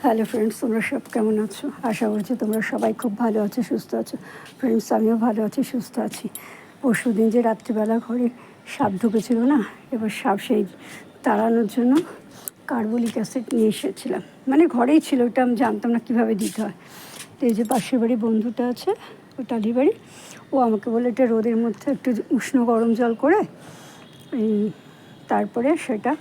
Hello friends, তোমরা সব কেমন আছো? আশা করছি তোমরা সবাই খুব ভালো আছো, সুস্থ আছো। ফ্রেন্ডস, আমিও ভালো আছি, সুস্থ আছি। পরশু দিন যে রাত্রিবেলা ঘরে সাপ ঢুকেছিল না, এবার সাপ সেই তাড়ানোর জন্য কার্বলিক অ্যাসিড নিয়ে এসেছিলাম। মানে ঘরেই ছিল, ওটা আমি জানতাম না কীভাবে দিতে হয়। তো এই যে পাশের বাড়ি বন্ধুটা আছে, ও টালির বাড়ি, ও আমাকে বলে এটা রোদের মধ্যে একটু উষ্ণ গরম জল করে তারপরে সেটা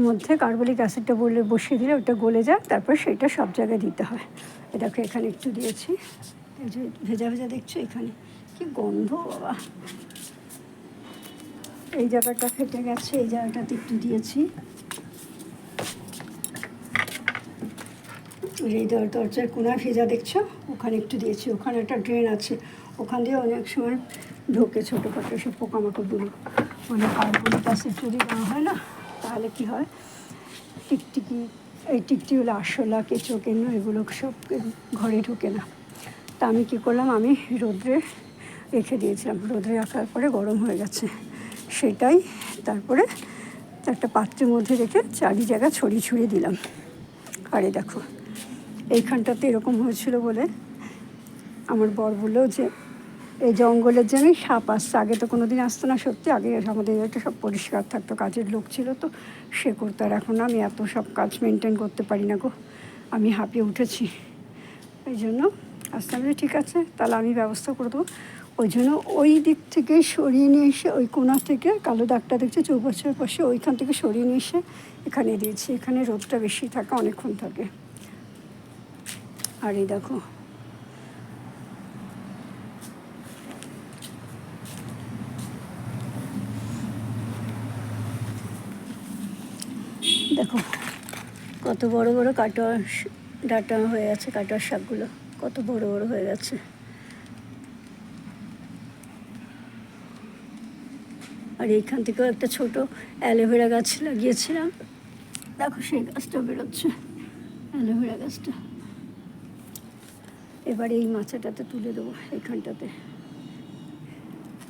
মধ্যে কার্বলিক অ্যাসিডটা বসিয়ে দিলে ওটা গলে যায়, তারপর সেটা সব জায়গায় দিতে হয়। এটাকে এখানে একটু দিয়েছি, এই যে ভেজা ভেজা দেখছো, এখানে কি গন্ধ বাবা। এই জায়গাটা ফেটে গেছে, এই জায়গাটাতে একটু দিয়েছি। এই দরজার কোনায় ভেজা দেখছো, ওখানে একটু দিয়েছি। ওখানে একটা ড্রেন আছে, ওখান দিয়ে অনেক সময় ঢোকে ছোটোখাটো সব পোকামাকড়গুলো। মানে কার্বলিক অ্যাসিড যদি দেওয়া হয় না, তাহলে কি হয়, টিকটিকি, এই টিকটিকি হলো আরশোলা, কেঁচো, কেন্ন, এগুলো সব ঘরে ঢোকে না। তা আমি কী করলাম, আমি রোদ্রে রেখে দিয়েছিলাম। রোদ্রে রাখার পরে গরম হয়ে গেছে, সেটাই তারপরে একটা পাত্রের মধ্যে রেখে চারি জায়গা ছড়িয়ে ছড়িয়ে দিলাম। আর এই দেখো, এইখানটাতে এরকম হয়েছিল বলে আমার বর বললো যে এই জঙ্গলের জন্যই সাপ আসছে। আগে তো কোনো দিন আসতো না, সত্যি। আগে আমাদের এটা সব পরিষ্কার থাকতো, কাজের লোক ছিল তো সে করতো। আর এখন আমি এত সব কাজ মেনটেন করতে পারি না গো, আমি হাঁপিয়ে উঠেছি। এই জন্য আসতে আমি ঠিক আছে, তাহলে আমি ব্যবস্থা করে দেবো। ওই জন্য ওই দিক থেকে সরিয়ে নিয়ে এসে, ওই কোণা থেকে কালো দাগটা দেখছে চৌবাচ্চার পাশে, ওইখান থেকে সরিয়ে নিয়ে এসে এখানে দিয়েছি। এখানে রোদটা বেশি থাকে, অনেকক্ষণ থাকে। আর এই দেখো, দেখো কত বড় বড় কাটোয়া ডাঁটা হয়ে আছে। কাটোয়ার শাকগুলো কত বড় বড় হয়ে গেছে। আর এইখান থেকেও একটা ছোট অ্যালোভেরা গাছ লাগিয়েছিলাম, দেখো সেই গাছটা বেরোচ্ছে, অ্যালোভেরা গাছটা। এবার এই মাচাটাতে তুলে দেবো, এইখানটাতে।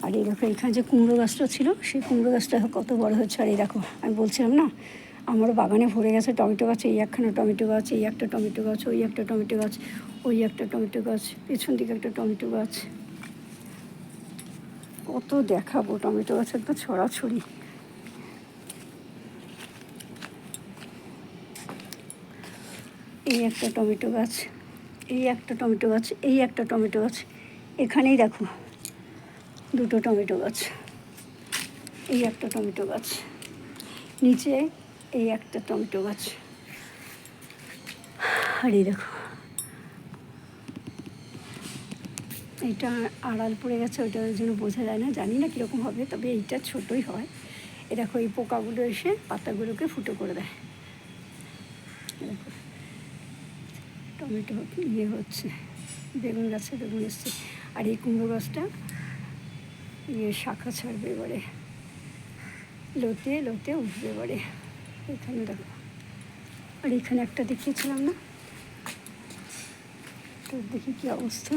আর এই দেখো, এইখানে যে কুমড়ো গাছটা ছিল, সেই কুমড়ো গাছটা কত বড় হয়েছে। আর এই দেখো, আমি বলছিলাম না আমারও বাগানে ভরে গেছে টমেটো গাছ। এই একখানা টমেটো গাছ, এই একটা টমেটো গাছ, ওই একটা টমেটো গাছ, ওই একটা টমেটো গাছ, পেছন দিকে একটা টমেটো গাছ। কত দেখাবো, টমেটো গাছ একদম ছড়াছড়ি। এই একটা টমেটো গাছ, এই একটা টমেটো গাছ, এই একটা টমেটো গাছ। এখানেই দেখো দুটো টমেটো গাছ, এই একটা টমেটো গাছ, নিচে এই একটা টমেটো গাছ। আর এই দেখো, এইটা আড়াল পড়ে গেছে, ওইটার জন্য বোঝা যায় না, জানি না কীরকম হবে, তবে এইটা ছোটোই হয়। এ দেখো, এই পোকাগুলো এসে পাতাগুলোকে ফুটো করে দেয়। দেখো টমেটো ইয়ে হচ্ছে, বেগুন গাছে বেগুন এসছে। আর এই কুমড়ো গাছটা ইয়ে শাখা ছাড়বে এবারে, লতে লতে উঠবে এবারে। এখানে দেখো, আর এখানে একটা দেখিয়েছিলাম না, তো দেখি কী অবস্থা।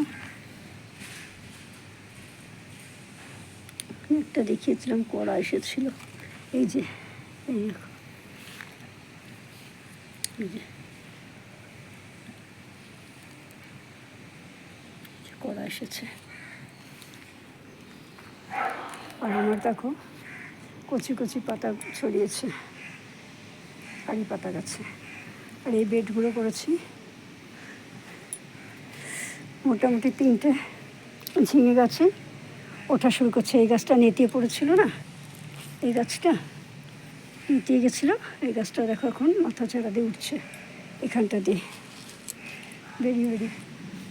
একটা দেখিয়েছিলাম, কড়া এসেছিল, এই যে, এই দেখো, এই যে কড়া এসেছে। আর আমার দেখো কচি কচি পাতা ছড়িয়েছে কারি পাতা গাছে। আর এই বেডগুলো করেছি মোটামুটি 3টে ঝিঙে গাছে ওঠা শুরু করছে। এই গাছটা নেতিয়ে পড়েছিল না, এই গাছটা নেতিয়ে গেছিলো, এই গাছটা দেখো এখন মাথা চারা দিয়ে উঠছে এখানটা দিয়ে বেরিয়ে বেরিয়ে।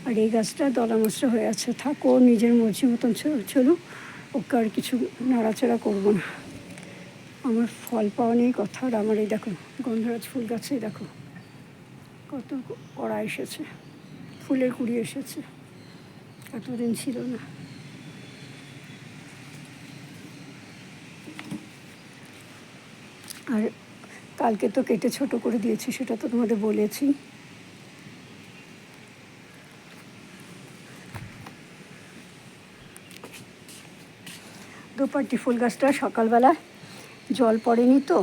আর এই গাছটা দলা মশলা হয়ে আছে, থাকো নিজের মর্জি মতন চলুক, ওকে আর কিছু নাড়াচাড়া করবো না। আমার ফল পাওয়া নেই কথা। আর আমার এই দেখো গন্ধরাজ ফুল গাছে দেখো কত কড়া এসেছে, ফুলের কুড়ি এসেছে, এতদিন ছিল না। আর কালকে তো কেটে ছোট করে দিয়েছি, সেটা তো তোমাদের বলেছি। দোপাটি ফুল গাছটা সকালবেলা জল পড়েনি তো,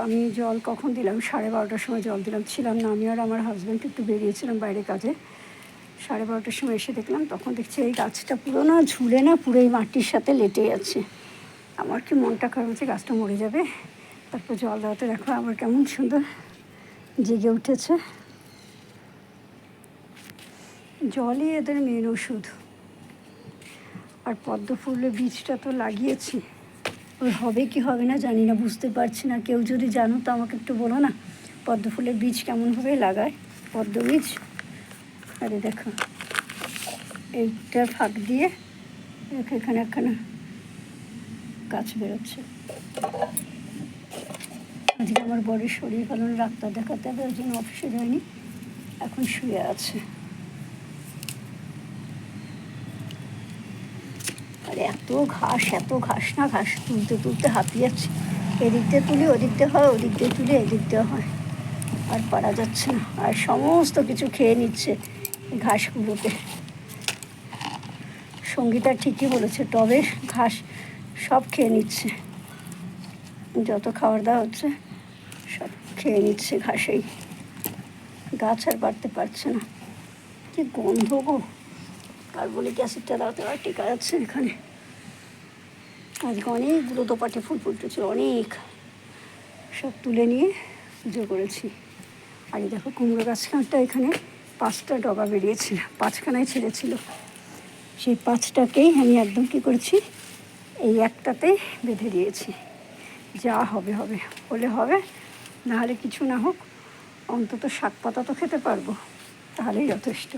আমি জল কখন দিলাম, 12:30টার সময় জল দিলাম, ছিলাম না আমি আর আমার হাজব্যান্ড একটু বেরিয়েছিলাম বাইরে কাজে। 12:30টার সময় এসে দেখলাম, তখন দেখছি এই গাছটা পুরো না ঝুলে না পুরো এই মাটির সাথে লেটে যাচ্ছে। আমার কি মনটা খারাপ হচ্ছে, গাছটা মরে যাবে। তারপর জল দেওয়াতে দেখো আবার কেমন সুন্দর জেগে উঠেছে। জলই এদের মেন ওষুধ। আর পদ্ম ফুলের বীজটা তো লাগিয়েছি, ওই হবে কি হবে না জানি না, বুঝতে পারছি না। কেউ যদি জানো তো আমাকে একটু বলো না, পদ্ম ফুলের বীজ কেমনভাবে লাগায়, পদ্ম বীজ। আরে দেখো এইটার ফাঁক দিয়ে দেখো এখানে একখানা গাছ বেরোচ্ছে। আজকে আমার বড়ের শরীর ভালো না, ডাক্তার দেখাতে হবে, ওই জন্য অফিসে যায়নি, এখন শুয়ে আছে। আর এত ঘাস না, ঘাস তুলতে তুলতে হাঁপিয়ে যাচ্ছে। এদিক দিয়ে তুলি ওদিক দিয়ে হয়, ওদিক দিয়ে তুলি এদিক দিয়ে হয়, আর পারা যাচ্ছে না। আর সমস্ত কিছু খেয়ে নিচ্ছে ঘাসগুলোকে। সঙ্গীতা ঠিকই বলেছে, টবের ঘাস সব খেয়ে নিচ্ছে, যত খাবার দাওয়া হচ্ছে সব খেয়ে নিচ্ছে ঘাসেই। গাছ আর বাড়তে পারছে না, কি গন্ধ গো। কার্বনিক অ্যাসিডটা দাওয়াতে আর টিকা যাচ্ছে এখানে। আজকে অনেকগুলো দোপাটে ফুল ফুটেছিল, অনেক, সব তুলে নিয়ে পুজো করেছি। আর এই দেখো কুমড়ো গাছখানটা এখানে 5টা ডগা বেরিয়েছিল, 5খানায় ছেড়েছিল। সেই 5টাকেই আমি একদম কী করেছি, এই একটাতে বেঁধে দিয়েছি। যা হবে হবে, হলে হবে, নাহলে কিছু না হোক, অন্তত শাক পাতা তো খেতে পারবো, তাহলেই যথেষ্ট।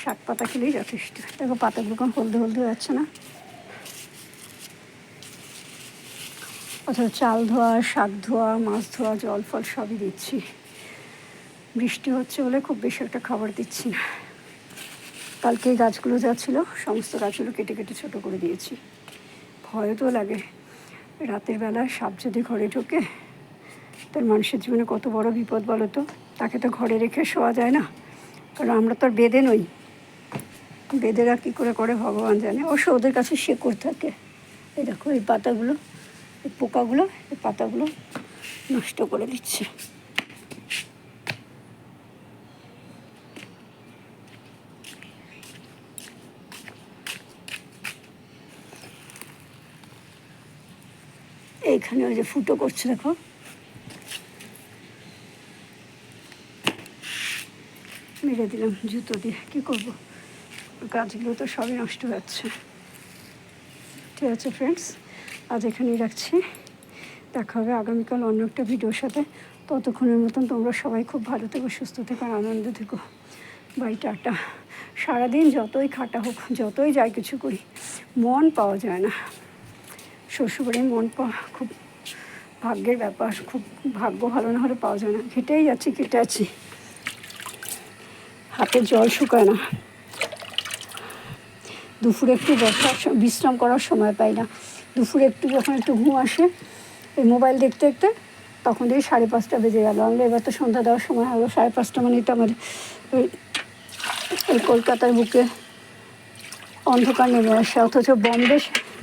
শাক পাতা খেলেই যথেষ্ট। দেখো পাতাগুলো কোন হলদে হলদে যাচ্ছে না। অথবা চাল ধোয়া, শাক ধোয়া, মাছ ধোয়া, জল ফল সবই দিচ্ছি। বৃষ্টি হচ্ছে বলে খুব বেশি একটা খাবার দিচ্ছি না। কালকে এই গাছগুলো যা ছিল সমস্ত গাছগুলো কেটে কেটে ছোটো করে দিয়েছি। ভয় তো লাগে, রাতের বেলা সাপ যদি ঘরে ঢোকে, তার মানুষের জীবনে কত বড় বিপদ বলো তো। তাকে তো ঘরে রেখে শোয়া যায় না, কারণ আমরা তো আর বেদে নই। বেদেরা কী করে করে ভগবান জানে, অবশ্য ওদের কাছে শেকড় থাকে। এই দেখো এই পাতাগুলো, এই পোকাগুলো এই পাতাগুলো নষ্ট করে দিচ্ছে। এইখানে ওই যে ফুটো করছে দেখো, মেরে দিলাম জুতো দিয়ে, কী করবো, গাছগুলো তো সবই নষ্ট হচ্ছে। ঠিক আছে ফ্রেন্ডস, আজ এখানেই রাখছি। দেখা হবে আগামীকাল অন্য একটা ভিডিওর সাথে। ততক্ষণের মতন তোমরা সবাই খুব ভালো থেকো, সুস্থ থেকো, আনন্দ থেকো। Bye, tata. সারাদিন যতই খাটা হোক, যতই যাই কিছু করি, মন পাওয়া যায় না। শ্বশুরবাড়ির মন পাওয়া খুব ভাগ্যের ব্যাপার, খুব ভাগ্য ভালো না হলে পাওয়া যায় না। খেটেই যাচ্ছি, কেটে আছি, হাতে জল শুকায় না। দুপুরে একটু বসার বিশ্রাম করার সময় পাই না। দুপুরে একটু যখন একটু ঘুম আসে, এই মোবাইল দেখতে দেখতে, তখন দেখি 5:30 বেজে গেল। আমরা এবার তো সন্ধ্যা দেওয়ার সময় হলো, 5:30 মানে তো আমাদের এই কলকাতার বুকে অন্ধকার নেমে আসে। অথচ বম্বে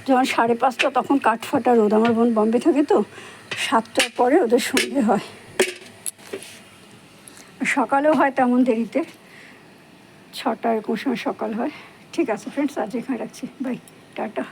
যখন 5:30 তখন কাঠফাটা রোদ। আমার বোন বম্বে থাকে তো, 7টার পরে ওদের সন্ধে হয়, সকালেও হয় তেমন দেরিতে, 6টা এরকম সময় সকাল হয়। ঠিক আছে ফ্রেন্ডস, আজ এখানে রাখছি। Bye, tata.